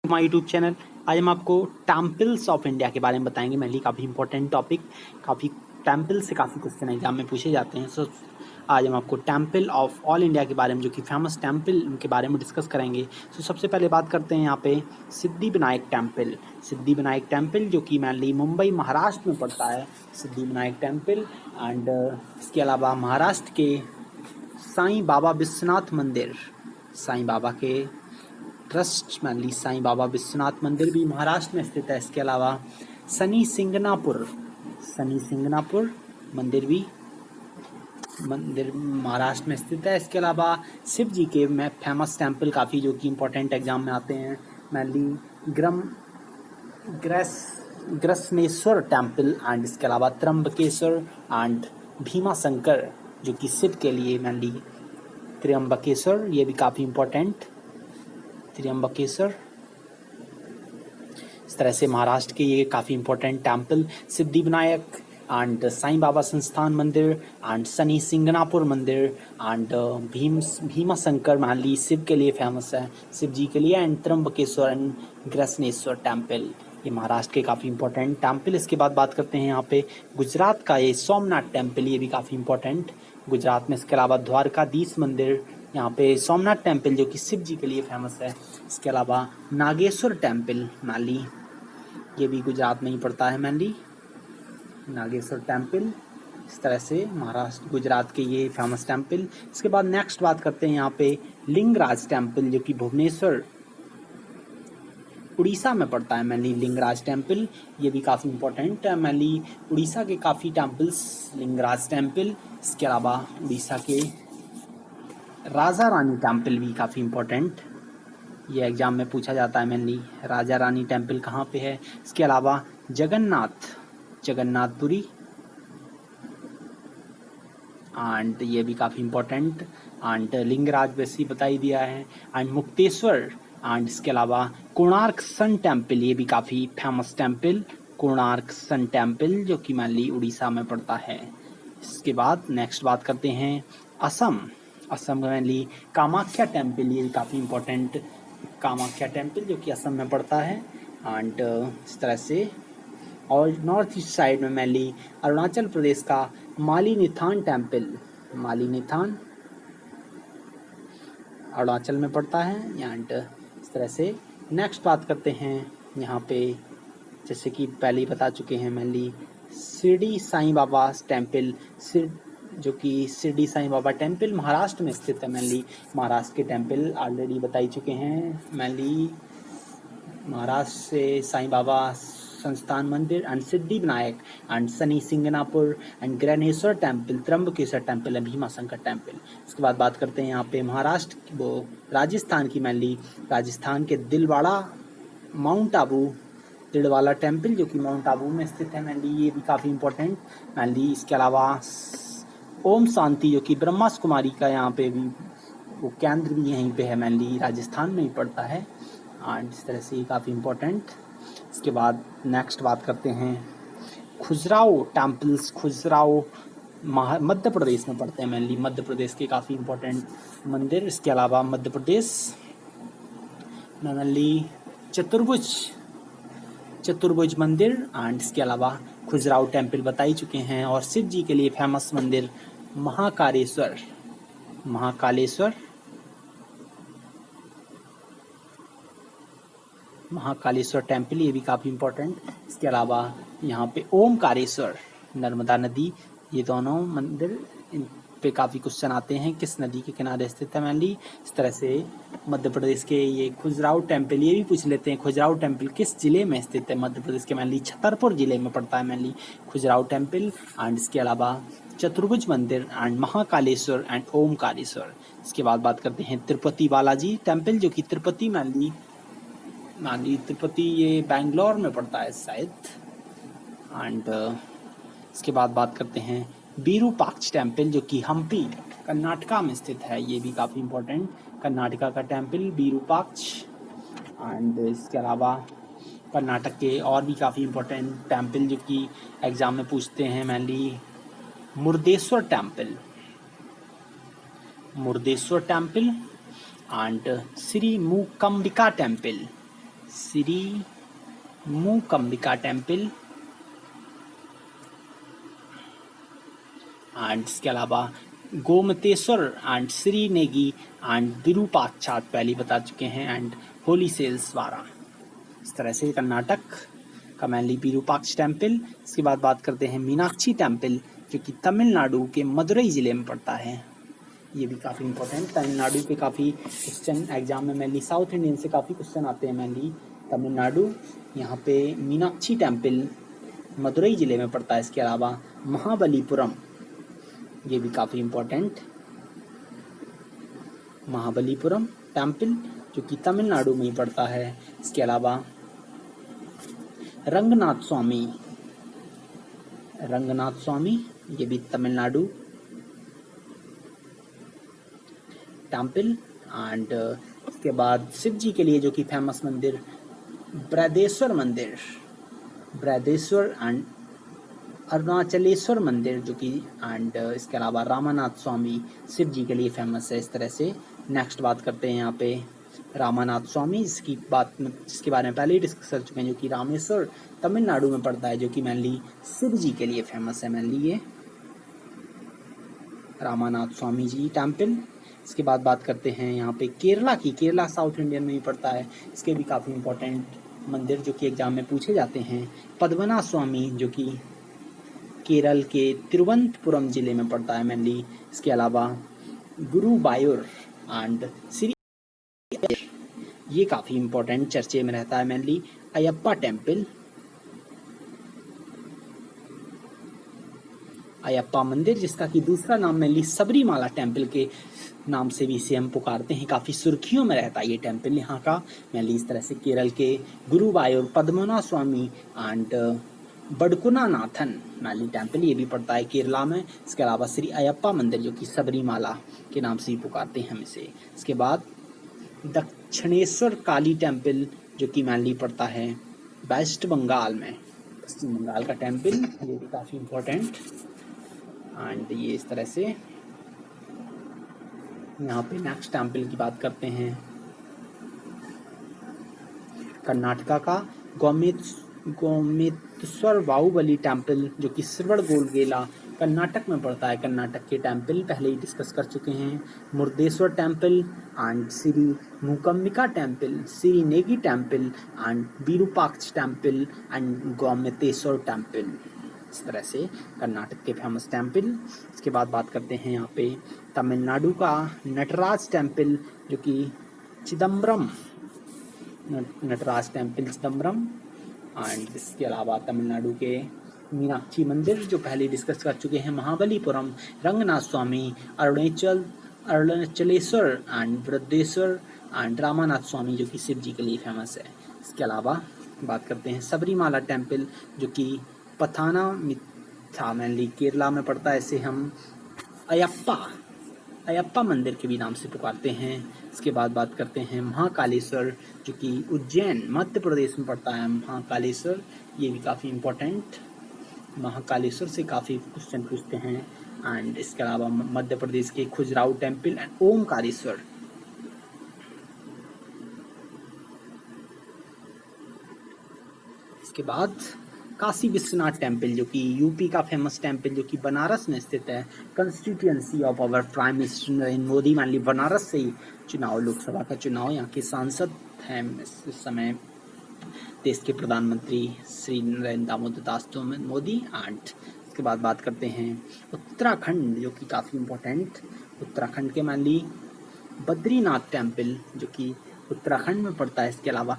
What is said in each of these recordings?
My YouTube channel. आज हम आपको टेम्पल्स ऑफ इंडिया के बारे में बताएंगे। मेनली काफ़ी इंपॉर्टेंट टॉपिक, काफ़ी टेम्पल से काफ़ी क्वेश्चन एग्जाम में पूछे जाते हैं। सो आज हम आपको टेम्पल ऑफ ऑल इंडिया के बारे में, जो कि फेमस टेम्पल, उनके बारे में डिस्कस करेंगे। सो सबसे पहले बात करते हैं यहाँ पे सिद्धिविनायक टेम्पल। सिद्धिविनायक टेम्पल जो कि मेनली मुंबई महाराष्ट्र में पड़ता है, सिद्धिविनायक टेम्पल। एंड इसके अलावा महाराष्ट्र के साईं बाबा विश्वनाथ मंदिर, साईं बाबा के ट्रस्ट मेनली साईं बाबा विश्वनाथ मंदिर भी महाराष्ट्र में स्थित है। इसके अलावा शनि सिंगनापुर मंदिर भी महाराष्ट्र में स्थित है। इसके अलावा शिव जी के फेमस टेम्पल काफ़ी, जो कि इम्पोर्टेंट एग्जाम में आते हैं, मेनली ग्रसनेश्वर टेम्पल एंड इसके अलावा त्र्यंबकेश्वर एंड भीमा शंकर, जो कि शिव के लिए मेनली त्र्यंबकेश्वर, ये भी काफ़ी इम्पोर्टेंट त्र्यंबकेश्वर। इस तरह से महाराष्ट्र के ये काफ़ी important temple Siddhivinayak and Sai Baba Sansthan Mandir and Shani सिंगनापुर मंदिर एंड भीमा शंकर मानली शिव के लिए फेमस है, शिव जी के लिए, एंड त्र्यंबकेश्वर एंड ग्रसनेश्वर टेम्पल, ये महाराष्ट्र के काफ़ी इंपॉर्टेंट टेम्पल। इसके बाद बात करते हैं यहाँ पे गुजरात का ये सोमनाथ टेम्पल, ये भी काफ़ी इंपॉर्टेंट गुजरात में। इसके अलावा द्वारकाधीश मंदिर, यहाँ पे सोमनाथ टेम्पल जो कि शिव जी के लिए फेमस है। इसके अलावा नागेश्वर टेम्पल मेनली, ये भी गुजरात में ही पड़ता है मेनली, नागेश्वर टेम्पल। इस तरह से महाराष्ट्र गुजरात के ये फेमस टेम्पल। इसके बाद नेक्स्ट बात करते हैं यहाँ पे लिंगराज टेम्पल, जो कि भुवनेश्वर उड़ीसा में पड़ता है मेनली, लिंगराज टेम्पल, ये भी काफ़ी इंपॉर्टेंट है मेनली उड़ीसा के काफ़ी टेम्पल्स, लिंगराज टेम्पल। इसके अलावा उड़ीसा के राजा रानी टेम्पल भी काफ़ी इम्पोर्टेंट, ये एग्ज़ाम में पूछा जाता है मेनली, राजा रानी टेम्पल कहाँ पे है। इसके अलावा जगन्नाथपुरी एंड ये भी काफ़ी इम्पोर्टेंट, एंड लिंगराज वैसे ही बता ही दिया है, एंड मुक्तेश्वर एंड इसके अलावा कोणार्क सन टेम्पल, ये भी काफ़ी famous temple, Konark sun temple, जो कि मेनली उड़ीसा में पड़ता है। इसके बाद नेक्स्ट बात करते हैं असम में मेनली कामाख्या टेम्पल, ये भी काफ़ी इम्पोर्टेंट कामाख्या टेम्पल, जो कि असम में पड़ता है। एंड इस तरह से, और नॉर्थ ईस्ट साइड में मेनली अरुणाचल प्रदेश का मालीनिथान टेम्पल, मालीनिथान अरुणाचल में पड़ता है। एंड इस तरह से नेक्स्ट बात करते हैं यहाँ पे, जैसे कि पहले ही बता चुके हैं, मेनली शिरडी साईं बाबा टेम्पल, जो कि शिरडी साईं बाबा टेम्पल महाराष्ट्र में स्थित है मेनली, महाराष्ट्र के टेम्पल ऑलरेडी बता ही चुके हैं मेनली, महाराष्ट्र से Sai Baba Sansthan Mandir and Siddhivinayak and Shani Shingnapur and Grahaneshwar temple, Trimbakeshwar temple and Bhima Shankar temple. इसके बाद बात करते हैं यहाँ पे महाराष्ट्र वो राजस्थान की मेनली, राजस्थान के माउंट आबू दिलवाला टेम्पल, जो कि माउंट आबू में स्थित है मेनली, ये भी काफ़ी इंपॉर्टेंट मेनली। इसके अलावा ओम शांति, जो कि ब्रह्मा कुमारी का यहाँ पे भी वो केंद्र भी यहीं पे है मेनली, राजस्थान में ही पड़ता है। एंड इस तरह से ये काफ़ी इंपॉर्टेंट। इसके बाद नेक्स्ट बात करते हैं खजुराहो टेम्पल्स, खजुराहो मध्य प्रदेश में पड़ते हैं मेनली, मध्य प्रदेश के काफ़ी इंपॉर्टेंट मंदिर। इसके अलावा मध्य प्रदेश में मेनली चतुर्भुज मंदिर एंड इसके अलावा खजुराहो टेम्पल बता ही चुके हैं, और शिव जी के लिए फेमस मंदिर महाकालेश्वर टेम्पल, ये भी काफ़ी इम्पोर्टेंट। इसके अलावा यहाँ पे ओमकारेश्वर, नर्मदा नदी, ये दोनों मंदिर, इन पे काफ़ी क्वेश्चन आते हैं, किस नदी के किनारे स्थित है मेनली। इस तरह से मध्य प्रदेश के ये खजुराहो टेम्पल, ये भी पूछ लेते हैं, खजुराहो टेम्पल किस जिले में स्थित है, मध्य प्रदेश के मेनली छतरपुर जिले में पड़ता है मेनली खजुराहो टेम्पल। एंड इसके अलावा चतुर्भुज मंदिर एंड महाकालेश्वर एंड ओमकारेश्वर। इसके बाद बात करते हैं तिरुपति बालाजी टेम्पल, जो कि तिरुपति मेनली तिरुपति ये बैंगलोर में पड़ता है शायद। एंड इसके बाद बात करते हैं विरूपाक्ष टेम्पल, जो कि हम्पी कर्नाटका में स्थित है, ये भी काफ़ी इम्पोर्टेंट कर्नाटका का टेम्पल विरूपाक्ष। एंड इसके अलावा कर्नाटक के और भी काफ़ी इम्पोर्टेंट टेम्पल, जो कि एग्ज़ाम में पूछते हैं mainly Murdeshwar temple and Shri Mookambika temple, Shri Mookambika temple and इसके अलावा गोमतेश्वर एंड श्रीनेगी एंड विरूपाक्षात पहले बता चुके हैं एंड होली सेल्स वारा। इस तरह से कर्नाटक का मेनली विरूपाक्ष टेम्पल। इसके बाद बात करते हैं मीनाक्षी टेम्पल जो कि तमिलनाडु के मदुरई ज़िले में पड़ता है। ये भी काफ़ी इंपॉर्टेंट, तमिलनाडु के काफ़ी क्वेश्चन एग्जाम में मेनली साउथ इंडियन से काफ़ी क्वेश्चन आते हैं मेनली तमिलनाडु। यहाँ पे मीनाक्षी टेम्पल मदुरई ज़िले में पड़ता है। इसके अलावा महाबलीपुरम, ये भी काफ़ी इम्पोर्टेंट, महाबलीपुरम टेम्पल जो कि तमिलनाडु में ही पड़ता है। इसके अलावा रंगनाथ स्वामी, रंगनाथ स्वामी ये भी तमिलनाडु टेम्पल। एंड इसके बाद शिव जी के लिए जो कि फेमस मंदिर बृहदेश्वर मंदिर, बृहदेश्वर एंड अरुणाचलेश्वर मंदिर जो कि एंड इसके अलावा रामानाथ स्वामी शिव जी के लिए फेमस है। इस तरह से नेक्स्ट बात करते हैं यहाँ पे रामानाथ स्वामी, जिसके बारे में पहले ही डिस्कस कर चुके हैं, जो कि रामेश्वर तमिलनाडु में पड़ता है, जो कि मेनली शिव जी के लिए फेमस है। मेनली ये रामानाथ स्वामी जी टेम्पल। इसके बाद बात करते हैं यहाँ पे केरला की, केरला साउथ इंडियन में ही पड़ता है। इसके भी काफ़ी इंपॉर्टेंट मंदिर जो कि एग्जाम में पूछे जाते हैं, पद्मनाभ स्वामी जो कि केरल के तिरुवनंतपुरम जिले में पड़ता है मेनली। इसके अलावा गुरुवायूर एंड श्री, ये काफ़ी इंपॉर्टेंट चर्चे में रहता है मेनली अयप्पा टेम्पल, अयप्पा मंदिर जिसका कि दूसरा नाम मेनली सबरीमाला टेम्पल के नाम से भी इसे हम पुकारते हैं। काफ़ी सुर्खियों में रहता है ये टेम्पल यहाँ का मेनली। इस तरह से केरल के गुरुवायूर पद्मनाभ स्वामी एंड बड़कुनानाथन मेनली टेम्पल, ये भी पड़ता है केरला में। इसके अलावा श्री अयप्पा मंदिर जो कि सबरीमाला के नाम से ही पुकारते हैं हम इसे। इसके बाद दक्षिणेश्वर काली टेम्पल जो कि मेनली पड़ता है वेस्ट बंगाल में, पश्चिम बंगाल का टेम्पल, ये भी काफ़ी इम्पोर्टेंट एंड ये इस तरह से। यहाँ पे नेक्स्ट टेम्पल की बात करते हैं कर्नाटका का गोमेतेश्वर बाहुबली टेम्पल जो कि श्रवणबेलगोला कर्नाटक में पड़ता है। कर्नाटक के टेम्पल पहले ही डिस्कस कर चुके हैं, Murdeshwar temple and Shri Mookambika temple, Sringeri temple and Virupaksha temple and Gomateshwar temple. इस तरह से कर्नाटक के फेमस टेम्पल। इसके बाद बात करते हैं यहाँ पे तमिलनाडु का नटराज टेम्पल जो कि चिदम्बरम, नटराज टेम्पल चिदम्बरम एंड इसके अलावा तमिलनाडु के मीनाक्षी मंदिर जो पहले डिस्कस कर चुके हैं, महाबलीपुरम, रंगनाथ स्वामी, अरुणाचलेश्वर एंड बृहदेश्वर एंड रामानाथ स्वामी जो कि शिव जी के लिए फेमस है। इसके अलावा बात करते हैं सबरीमाला टेम्पल जो कि पथानामिथा मेनली केरला में पड़ता है। इसे हम अयप्पा मंदिर के भी नाम से पुकारते हैं। इसके बाद बात करते हैं महाकालेश्वर जो कि उज्जैन मध्य प्रदेश में पड़ता है। महाकालेश्वर ये भी काफ़ी इम्पोर्टेंट, महाकालेश्वर से काफ़ी क्वेश्चन पूछते हैं एंड इसके अलावा मध्य प्रदेश के खजुराहो टेम्पल एंड ओमकारेश्वर। इसके बाद काशी विश्वनाथ टेम्पल जो कि यूपी का फेमस टेम्पल जो कि बनारस में स्थित है, constituency of our prime minister Narendra Modi. मान ली बनारस से ही चुनाव, लोकसभा का चुनाव, यहाँ के सांसद हैं इस समय देश के प्रधानमंत्री श्री नरेंद्र दामोदर दास मोदी। एंड इसके बाद बात करते हैं उत्तराखंड जो कि काफ़ी इम्पोर्टेंट, उत्तराखंड के मान ली बद्रीनाथ टेम्पल जो कि उत्तराखंड में पड़ता है। इसके अलावा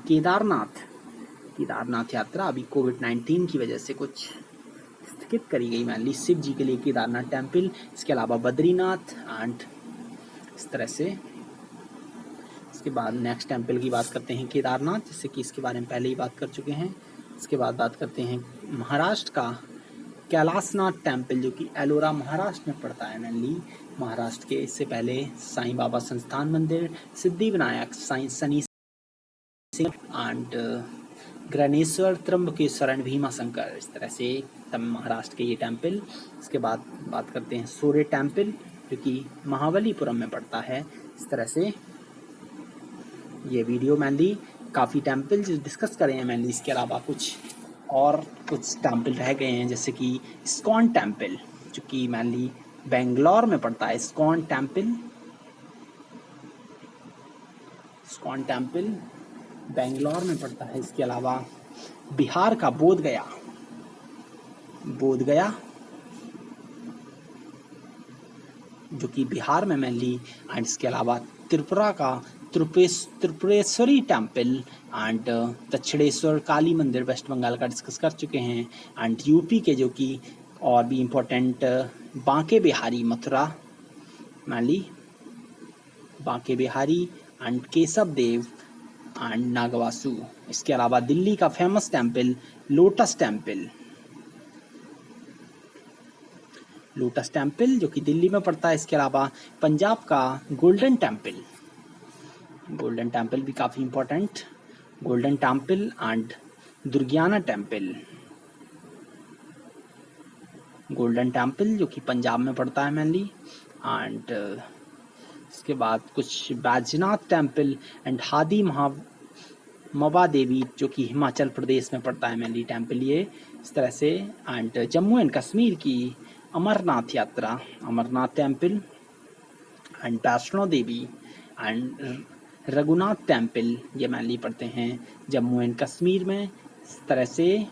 केदारनाथ यात्रा अभी कोविड-19 की वजह से कुछ स्थगित करी गई, मान ली शिव जी के लिए केदारनाथ टेम्पल। इसके अलावा बद्रीनाथ एंड इस तरह से। इसके बाद नेक्स्ट टेम्पल की बात करते हैं केदारनाथ, जैसे कि इसके बारे में पहले ही बात कर चुके हैं। इसके बाद बात करते हैं महाराष्ट्र का कैलाशनाथ टेम्पल जो कि एलोरा महाराष्ट्र में पड़ता है मेनली महाराष्ट्र के। इससे पहले साईं बाबा संस्थान मंदिर, सिद्धिविनायक, शनि एंड ग्रनेश्वर, त्र्यंबकेश्वर एंड भीमा शंकर। इस तरह से महाराष्ट्र के ये टेम्पल। इसके बाद बात करते हैं सूर्य टेम्पल जो कि महाबलीपुरम में पड़ता है। इस तरह से ये वीडियो मेनली काफ़ी टेम्पल डिस्कस करे हैं मैंने। इसके अलावा कुछ टेम्पल रह गए हैं, जैसे कि इस्कॉन टेम्पल जो कि मैनली बेंगलोर में पड़ता है। इस्कॉन टेम्पल बेंगलोर में पड़ता है। इसके अलावा बिहार का बोध गया जो कि बिहार में मैनली, एंड इसके अलावा त्रिपुरा का त्रिपुरेश्वरी टेम्पल एंड दक्षिणेश्वर काली मंदिर वेस्ट बंगाल का डिस्कस कर चुके हैं। एंड यूपी के जो कि और भी important Banke Bihari Mathura mainly, Banke Bihari and Keshav Dev and Nagvasu. इसके अलावा दिल्ली का फेमस टेम्पल लोटस टेम्पल जो कि दिल्ली में पड़ता है। इसके अलावा पंजाब का गोल्डन टेम्पल भी काफ़ी important, golden temple and Durgiana temple, golden temple जो कि पंजाब में पड़ता है मैनली। एंड इसके बाद कुछ बैजनाथ टेम्पल एंड हादी मवा देवी जो कि हिमाचल प्रदेश में पड़ता है मैनली टेम्पल ये इस तरह से। एंड जम्मू एंड कश्मीर की अमरनाथ यात्रा, Amarnath temple and Vaishno Devi and Raghunath temple ये मैनली पड़ते हैं जम्मू एंड कश्मीर में। इस तरह से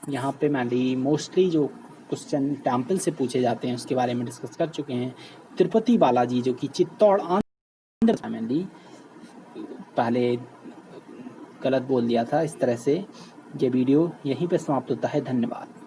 यहाँ पे मैनली मोस्टली जो क्वेश्चन टेम्पल से पूछे जाते हैं उसके बारे में डिस्कस कर चुके हैं। तिरुपति बालाजी जो कि चित्तौड़ आंध्र मैनली, पहले गलत बोल दिया था। इस तरह से ये वीडियो यहीं पे समाप्त होता है। धन्यवाद।